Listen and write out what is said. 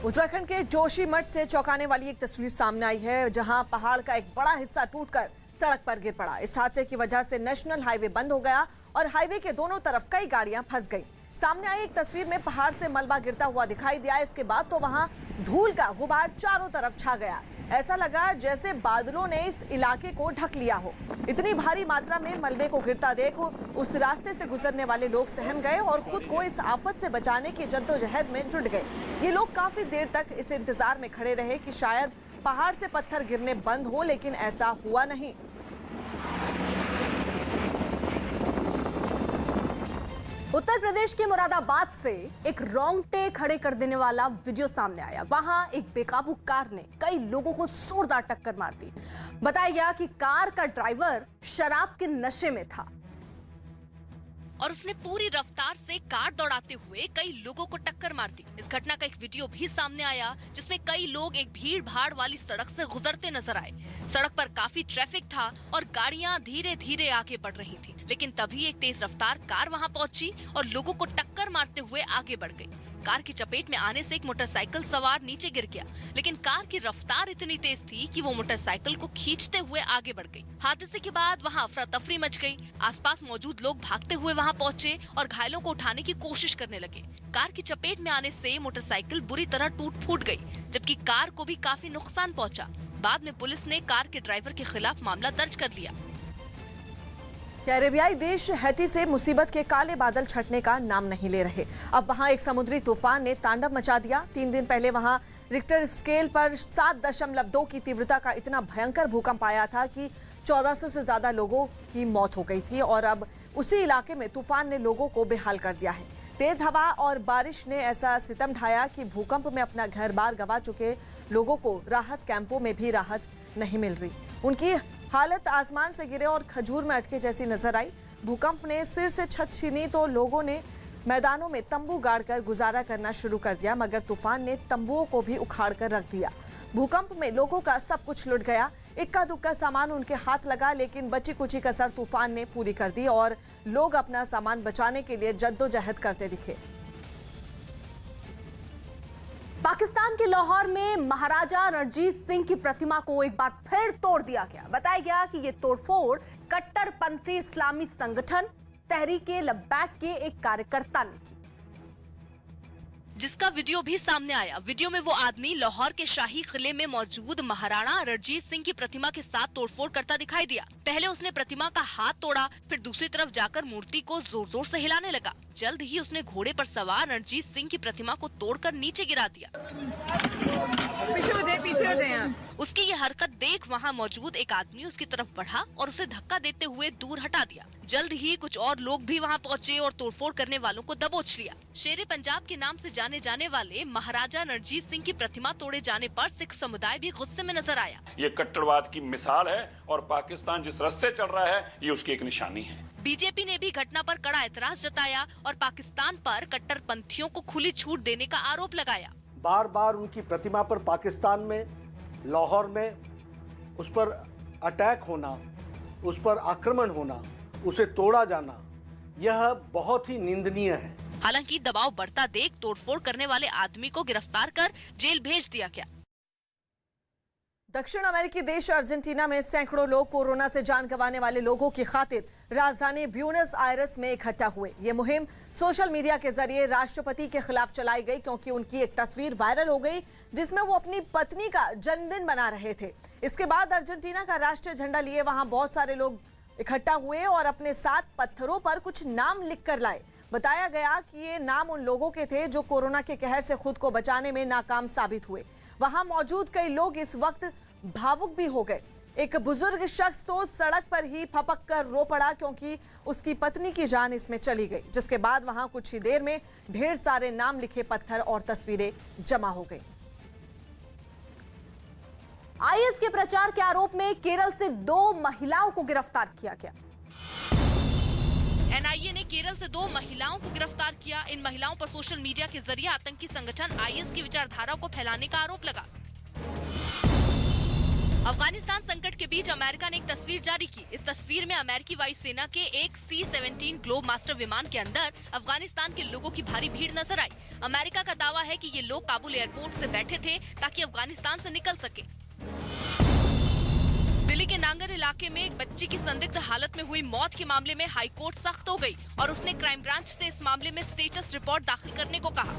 उत्तराखंड के जोशीमठ से चौंकाने वाली एक तस्वीर सामने आई है, जहां पहाड़ का एक बड़ा हिस्सा टूटकर सड़क पर गिर पड़ा। इस हादसे की वजह से नेशनल हाईवे बंद हो गया और हाईवे के दोनों तरफ कई गाड़ियां फंस गईं। सामने आई एक तस्वीर में पहाड़ से मलबा गिरता हुआ दिखाई दिया। इसके बाद तो वहां धूल का गुबार चारों तरफ छा गया। ऐसा लगा जैसे बादलों ने इस इलाके को ढक लिया हो। इतनी भारी मात्रा में मलबे को गिरता देख उस रास्ते से गुजरने वाले लोग सहम गए और खुद को इस आफत से बचाने की जद्दोजहद में जुट गए। ये लोग काफी देर तक इस इंतजार में खड़े रहे कि शायद पहाड़ से पत्थर गिरने बंद हो, लेकिन ऐसा हुआ नहीं। उत्तर प्रदेश के मुरादाबाद से एक रोंगटे खड़े कर देने वाला वीडियो सामने आया। वहां एक बेकाबू कार ने कई लोगों को जोरदार टक्कर मार दी। बताया गया कि कार का ड्राइवर शराब के नशे में था और उसने पूरी रफ्तार से कार दौड़ाते हुए कई लोगों को टक्कर मार दी। इस घटना का एक वीडियो भी सामने आया, जिसमें कई लोग एक भीड़ भाड़ वाली सड़क से गुजरते नजर आए। सड़क पर काफी ट्रैफिक था और गाड़ियां धीरे धीरे आगे बढ़ रही थी, लेकिन तभी एक तेज रफ्तार कार वहां पहुंची और लोगों को टक्कर मारते हुए आगे बढ़ गई। कार की चपेट में आने से एक मोटरसाइकिल सवार नीचे गिर गया, लेकिन कार की रफ्तार इतनी तेज थी कि वो मोटरसाइकिल को खींचते हुए आगे बढ़ गई। हादसे के बाद वहां अफरा तफरी मच गई। आसपास मौजूद लोग भागते हुए वहां पहुंचे और घायलों को उठाने की कोशिश करने लगे। कार की चपेट में आने से मोटरसाइकिल बुरी तरह टूट फूट गई, जबकि कार को भी काफी नुकसान पहुंचा। बाद में पुलिस ने कार के ड्राइवर के खिलाफ मामला दर्ज कर लिया। कैरेबियाई देश हैती से मुसीबत के काले बादल छटने का नाम नहीं ले रहे। अब वहां एक समुद्री तूफान ने तांडव मचा दिया। 3 दिन पहले वहां रिक्टर स्केल पर 7.2 की तीव्रता का इतना भयंकर भूकंप आया था कि 1400 से ज्यादा लोगों की मौत हो गई थी और अब उसी इलाके में तूफान ने लोगों को बेहाल कर दिया है। तेज हवा और बारिश ने ऐसा सितम ढाया कि भूकंप में अपना घर बार गंवा चुके लोगों को राहत कैंपों में भी राहत नहीं मिल रही। उनकी हालत आसमान से गिरे और खजूर में अटके जैसी नजर आई। भूकंप ने सिर से छत छीनी तो लोगों ने मैदानों में तंबू गाड़कर गुजारा करना शुरू कर दिया, मगर तूफान ने तंबुओं को भी उखाड़ कर रख दिया। भूकंप में लोगों का सब कुछ लुट गया। इक्का दुक्का सामान उनके हाथ लगा, लेकिन बची कुची कसर तूफान ने पूरी कर दी और लोग अपना सामान बचाने के लिए जद्दोजहद करते दिखे। पाकिस्तान के लाहौर में महाराजा रणजीत सिंह की प्रतिमा को एक बार फिर तोड़ दिया गया। बताया गया कि यह तोड़फोड़ कट्टरपंथी इस्लामी संगठन तहरीक-ए-लब्बैक के एक कार्यकर्ता ने की, जिसका वीडियो भी सामने आया। वीडियो में वो आदमी लाहौर के शाही किले में मौजूद महाराणा रणजीत सिंह की प्रतिमा के साथ तोड़फोड़ करता दिखाई दिया। पहले उसने प्रतिमा का हाथ तोड़ा, फिर दूसरी तरफ जाकर मूर्ति को जोर जोर से हिलाने लगा। जल्द ही उसने घोड़े पर सवार रणजीत सिंह की प्रतिमा को तोड़कर नीचे गिरा दिया। पीछे होते हैं। उसकी ये हरकत देख वहाँ मौजूद एक आदमी उसकी तरफ बढ़ा और उसे धक्का देते हुए दूर हटा दिया। जल्द ही कुछ और लोग भी वहाँ पहुँचे और तोड़फोड़ करने वालों को दबोच लिया। शेरे पंजाब के नाम से जाने जाने वाले महाराजा रणजीत सिंह की प्रतिमा तोड़े जाने पर सिख समुदाय भी गुस्से में नजर आया। ये कट्टरवाद की मिसाल है और पाकिस्तान जिस रास्ते चल रहा है ये उसकी एक निशानी है। बीजेपी ने भी घटना पर कड़ा एतराज जताया और पाकिस्तान पर कट्टरपंथियों को खुली छूट देने का आरोप लगाया। बार बार उनकी प्रतिमा पर पाकिस्तान में, लाहौर में उस पर अटैक होना, उस पर आक्रमण होना, उसे तोड़ा जाना, यह बहुत ही निंदनीय है। हालांकि दबाव बढ़ता देख तोड़फोड़ करने वाले आदमी को गिरफ्तार कर जेल भेज दिया गया। दक्षिण अमेरिकी देश अर्जेंटीना में सैकड़ों लोग कोरोना से जान गंवाने वाले लोगों की खातिर राजधानी ब्यूनस आयर्स में इकट्ठा हुए। ये मुहिम सोशल मीडिया के जरिए राष्ट्रपति के खिलाफ चलाई गई, क्योंकि उनकी एक तस्वीर वायरल हो गई जिसमें वो अपनी पत्नी का जन्मदिन मना रहे थे। इसके बाद अर्जेंटीना का राष्ट्रीय झंडा लिए वहां बहुत सारे लोग इकट्ठा हुए और अपने साथ पत्थरों पर कुछ नाम लिख कर लाए। बताया गया कि ये नाम उन लोगों के थे जो कोरोना के कहर से खुद को बचाने में नाकाम साबित हुए। वहां मौजूद कई लोग इस वक्त भावुक भी हो गए। एक बुजुर्ग शख्स तो सड़क पर ही फपक कर रो पड़ा, क्योंकि उसकी पत्नी की जान इसमें चली गई। जिसके बाद वहां कुछ ही देर में ढेर सारे नाम लिखे पत्थर और तस्वीरें जमा हो गई। आईएस के प्रचार के आरोप में केरल से 2 महिलाओं को गिरफ्तार किया गया। एनआईए ने केरल से 2 महिलाओं को गिरफ्तार किया। इन महिलाओं पर सोशल मीडिया के जरिए आतंकी संगठन आईएस की विचारधारा को फैलाने का आरोप लगा। अफगानिस्तान संकट के बीच अमेरिका ने एक तस्वीर जारी की। इस तस्वीर में अमेरिकी वायुसेना के एक C-17 ग्लोब मास्टर विमान के अंदर अफगानिस्तान के लोगों की भारी भीड़ नजर आई। अमेरिका का दावा है कि ये लोग काबुल एयरपोर्ट से बैठे थे ताकि अफगानिस्तान से निकल सके। दिल्ली के नांगल इलाके में एक बच्ची की संदिग्ध हालत में हुई मौत के मामले में हाईकोर्ट सख्त हो गई और उसने क्राइम ब्रांच से इस मामले में स्टेटस रिपोर्ट दाखिल करने को कहा।